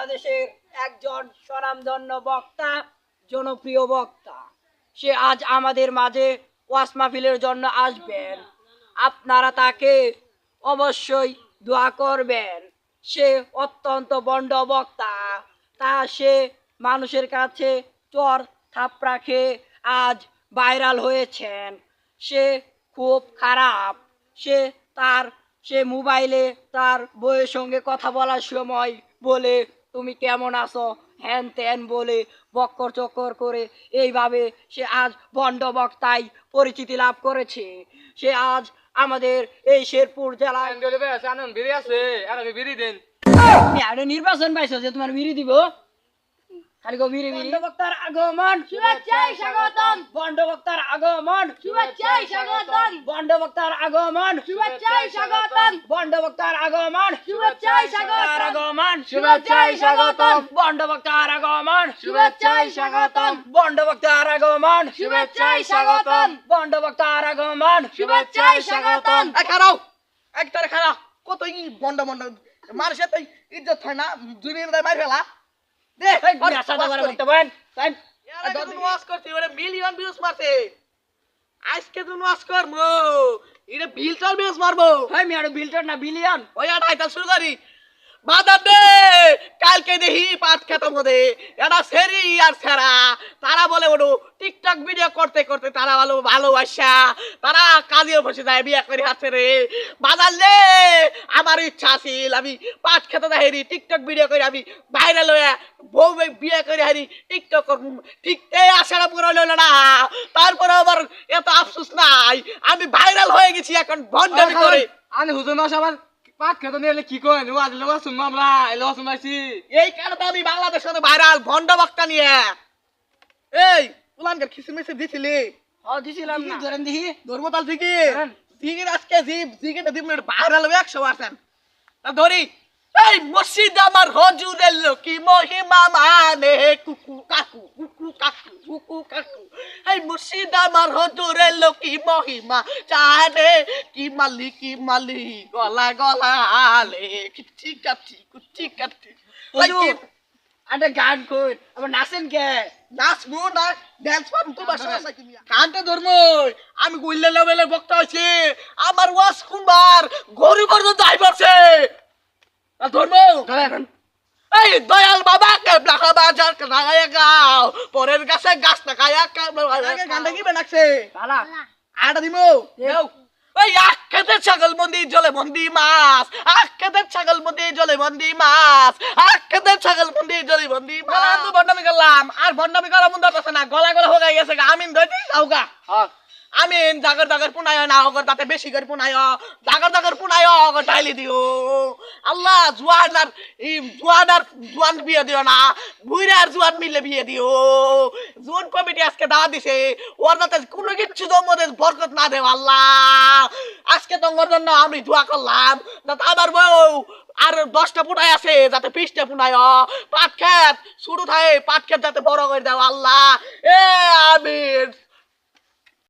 বাংলাদেশের একজন স্বনামধন্য বক্তা, জনপ্রিয় বক্তা। সে আজ আমাদের মাঝে ওয়াজ মাহফিলের জন্য আসবেন। আপনারা তাকে অবশ্যই দোয়া করবেন। সে অত্যন্ত বন্ড বক্তা। সে মানুষের কাছে চর থাপড়া খেয়ে আজ ভাইরাল হয়েছেন। সে খুব খারাপ। সে মোবাইলে তার বউয়ের সঙ্গে কথা বলার সময় বলে তুমি কেমন আছো হ্যান ত্যান বলে বক্কর চক্কর করে এইভাবে সে আজ ভণ্ড বক্তায় পরিচিতি লাভ করেছে। সে আজ আমাদের এই শেরপুর জেলায় নির্বাচন পাইছো যে তোমার বিড়ি দিব। বক্তার আগমন শুভেচ্ছায় স্বাগতম। বন্ড বক্তার আগমন শুভেচ্ছায় স্বাগতম। বন্ড বক্তার আগমন শুভেচ্ছায় স্বাগতম। বন্ড বক্তার আগমন শুভেচ্ছায় স্বাগতম। আগমন শুভেচ্ছায় স্বাগতম। বন্ড বক্তার আগমন শুভেচ্ছায় স্বাগতম। বন্ড বক্তার আগমন শুভেচ্ছায় স্বাগতম। বন্ড বক্তার আগমন শুভেচ্ছায় স্বাগতম। খারাও একটারে খারাপ কত বন্ড বন্ড মানুষের তো ইজ্জত হয় না, দুই মিনিট মার ফেলা মিলিয়ন ভিউজ মারছে। আজকে তুই ওয়াজ করবো এটা বিলটার ভিউজ মারবো। বিলটার না বিলিয়ন। ওই আইতা শুরু করি বাদাম দে। কালকে দেখি পাট খেতার মধ্যে এটা সেরি আর সেরা তারা বলে ওঠো টিকটক ভিডিও করতে করতে তারা ভালোবাসা তারা কাজেও বসে যায় বিয়ে করে হাতে রে বাজার রে। আমার ইচ্ছা ছিল আমি পাট খেতে দেখি টিকটক ভিডিও করে আমি ভাইরাল হয়ে বউ বিয়ে করে হারি টিকটক করব। ঠিক এই আশাটা পুরো হলো না। তারপরে আবার এত আফসোস নাই আমি ভাইরাল হয়ে গেছি এখন ভণ্ডামি করে। আমি হুজুর মাস আবার পাট খেতে নিয়ে কি করেন শুনবো আমরা শুনবাইছি। এই কারণে আমি বাংলাদেশে ভাইরাল ভণ্ড বক্তা নিয়ে। এই উলানকার খিসি মিসি দিছিলি দিছিলাম না ধরেন দেখি ধর্মতাল থেকে জিগির আজকে জিগিটা দিন ভাইরাল হবে 100%। ধরি এই মসজিদ আমার হজুরের লোকি মহিমা মানে কুকু কাকু কুকু কাকু কুকু কাকু। এই মসজিদ আমার হজুরের লোকি মহিমা জানে কি মালি গলা গলা আলে কিচ্ছি কাচ্ছি কুচ্ছি কাচ্ছি। একটা গান কই আবার নাচেন কে? নাচবো না ড্যান্স পারবো তো বাসা আছে কি মিয়া কানতে ধর্ম। আমি কইলে লেভেলের বক্তা হইছে আমার ওয়াজ কুমার গরু পর্যন্ত আই পড়ছে ধর্ম। এই দয়াল বাবা কেবলা বাজার কায়া গাও পরের গাছে গাছ না কায়া গানটা কি বানাচ্ছে পালা আটা দিমু দেও। ওই আখেতে ছাগল মন্দির জলে মন্দি মাছ আখেতে ছাগল মন্দির জলে মন্দি মাছ আখেতে ছাগল মন্দির জলে মন্দি মাছ। তো বন্ডামি করলাম আর বন্ডামি করা মন দরকার না। গলা গলা হয়ে গেছে আমিন ধইতে যাওগা। আমিন দাগর দাগর পুনায় না ওগর তাতে বেশি করে পুনায় দাগর দাগর পুনায় ওগর ঢাইলি দিও। আল্লাহ জোয়ান বিয়ে দিও না বুইরা আর জোয়ান মিলে বিয়ে দিও। জোয়ান কমিটি আজকে দাওয়া দিছে ওর যাতে কোনো কিছু তোমাদের বরকত না দেও আল্লাহ। আজকে তোমার জন্য আমি দোয়া করলাম যাতে আমার বউ আর 10টা পুনায় আছে যাতে 20টা পুনায় পাট খেত শুরু থাকে পাট খেত যাতে বড় করে দাও আল্লাহ। এ আমিন।